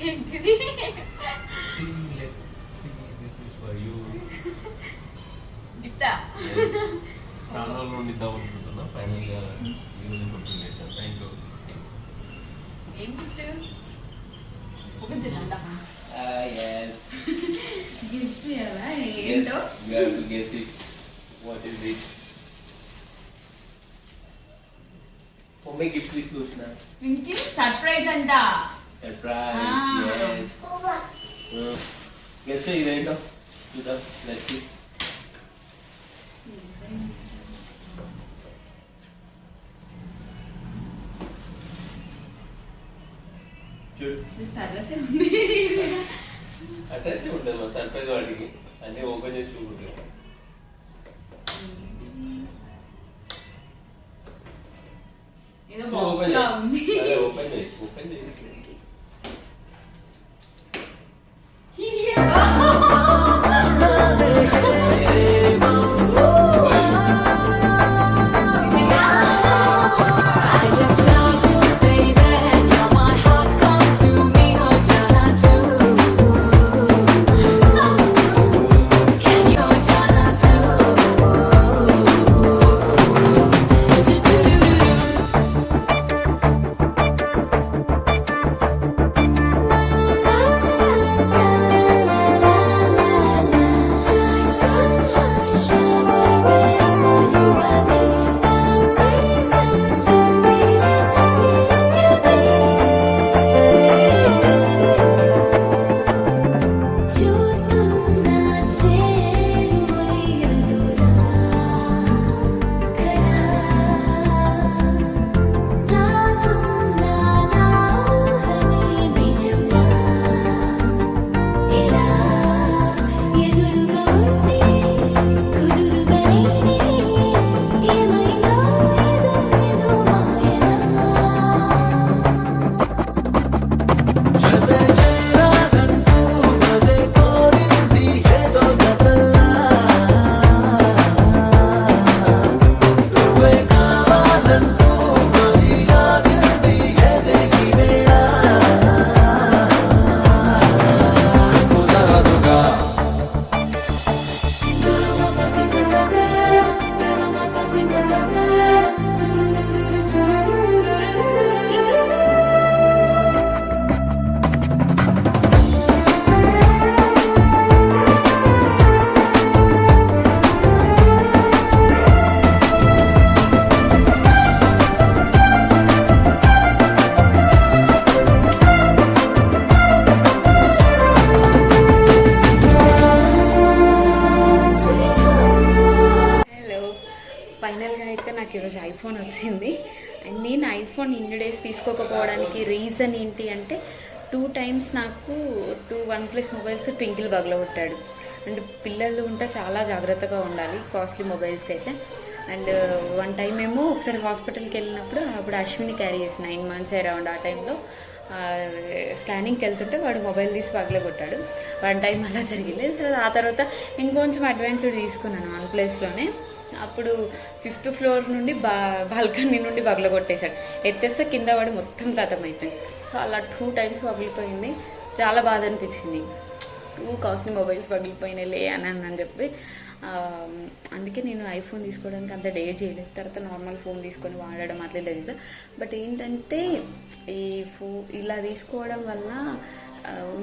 ఏంటిది? గిఫ్టా? చాలా రోజులు ఉండిద్దాం అనుకుంటున్నా. ఫైనల్గా ఈరోజు షూటింగ్ చేశాను. Thank you. ఏం గిఫ్ట్? ఓపెన్ చేద్దాం. గిఫ్ట్ ఎలా? ఏంటో? You have to guess it. What is it? Mummy gift తీసుకొచ్చిన. ఇంకి సర్ప్రైజ్ అంట. సర్ప్రైజ్. yes. గెస్ ఇదేంటో చూద్దాం. Let's see. చూడు. సర్ప్రైజ్ ఉంది. అడ్రస్ ఉంటుంది మా సర్ప్రైజ్ వాటికి. అన్నీ ఓపెన్ చేసి చూపుతుంది. ఏదో బాక్స్ లా ఉంది. అదే ఓపెన్ చేసి ఓపెన్ చేసి ఫైనల్గా అయితే నాకు ఈరోజు ఐఫోన్ వచ్చింది. అండ్ నేను ఐఫోన్ ఇన్ని డేస్ తీసుకోకపోవడానికి రీజన్ ఏంటి అంటే 2 times నాకు 2 OnePlus మొబైల్స్ ట్వింకిల్ పగలగొట్టాడు. అండ్ పిల్లలు ఉంటే చాలా జాగ్రత్తగా ఉండాలి కాస్ట్లీ మొబైల్స్కి అయితే. అండ్ వన్ టైం ఏమో ఒకసారి హాస్పిటల్కి వెళ్ళినప్పుడు అప్పుడు అశ్విని క్యారీ చేసి 9 months అరౌండ్ ఆ టైంలో స్కానింగ్కి వెళ్తుంటే వాడు మొబైల్ తీసి పగలగొట్టాడు. వన్ టైం అలా జరిగింది. ఆ తర్వాత ఇంకొంచెం అడ్వాన్స్డ్ తీసుకున్నాను OnePlusలోనే. అప్పుడు 5th floor నుండి బాల్కనీ నుండి పగలగొట్టేశాడు. ఎత్తేస్తే కింద వాడు మొత్తం ఖతం అయిపోయింది. సో అలా 2 times పగిలిపోయింది. చాలా బాధ అనిపించింది. 2 కాస్ట్లీ మొబైల్స్ పగిలిపోయినాయిలే అని చెప్పి అందుకే నేను ఐఫోన్ తీసుకోవడానికి అంత డే చేయలేదు. తర్వాత నార్మల్ ఫోన్ తీసుకొని వాడడం అట్లా లేదు సార్. బట్ ఏంటంటే ఈ ఇలా తీసుకోవడం వల్ల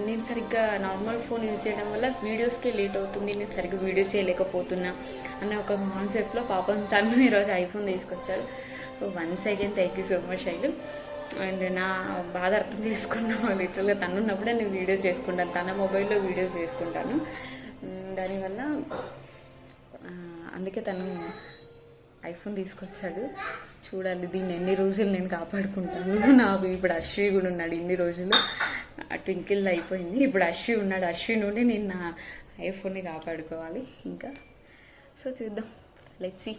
నేను సరిగ్గా నార్మల్ ఫోన్ యూజ్ చేయడం వల్ల వీడియోస్కే లేట్ అవుతుంది, నేను సరిగ్గా వీడియోస్ చేయలేకపోతున్నా అన్న ఒక కాన్సెప్ట్లో పాపం తను ఈరోజు ఐఫోన్ తీసుకొచ్చాడు. Once again thank you so much Shailu. And నా బాధ అర్థం చేసుకున్నాను. లిటరల్గా తను ఉన్నప్పుడే నేను వీడియోస్ చేసుకుంటాను, తన మొబైల్లో వీడియోస్ చేసుకుంటాను. దానివల్ల అందుకే తను ఐఫోన్ తీసుకొచ్చాడు. చూడాలి దీన్ని ఎన్ని రోజులు నేను కాపాడుకుంటాను. నాకు ఇప్పుడు అశ్వి కూడా ఉన్నాడు. ఇన్ని రోజులు ట్వింకిల్ అయిపోయింది, ఇప్పుడు అశ్వి ఉన్నాడు. అశ్వి నుండి నేను నా ఐఫోన్ని కాపాడుకోవాలి ఇంకా. సో చూద్దాం, లెట్స్ సీ.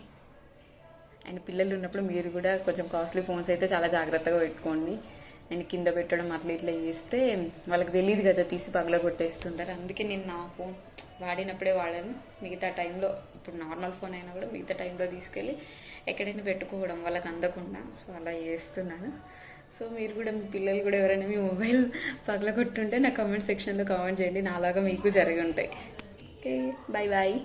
అండ్ పిల్లలు ఉన్నప్పుడు మీరు కూడా కొంచెం కాస్ట్లీ ఫోన్స్ అయితే చాలా జాగ్రత్తగా పెట్టుకోండి. నేను కింద పెట్టడం అట్లా ఇట్లా చేస్తే వాళ్ళకి తెలియదు కదా, తీసి పగల కొట్టేస్తుంటారు. అందుకే నేను నా ఫోన్ వాడినప్పుడే వాడాను. మిగతా టైంలో ఇప్పుడు నార్మల్ ఫోన్ అయినా కూడా మిగతా టైంలో తీసుకెళ్ళి ఎక్కడైనా పెట్టుకోవడం వాళ్ళకి అందకుండా. సో అలా చేస్తున్నాను. సో మీరు కూడా మీ పిల్లలు కూడా ఎవరైనా మీ మొబైల్ పగలగొట్టుంటే నా కామెంట్ సెక్షన్లో కామెంట్ చేయండి, నాలాగా మీకు జరిగి ఉంటాయి. Okay, bye bye.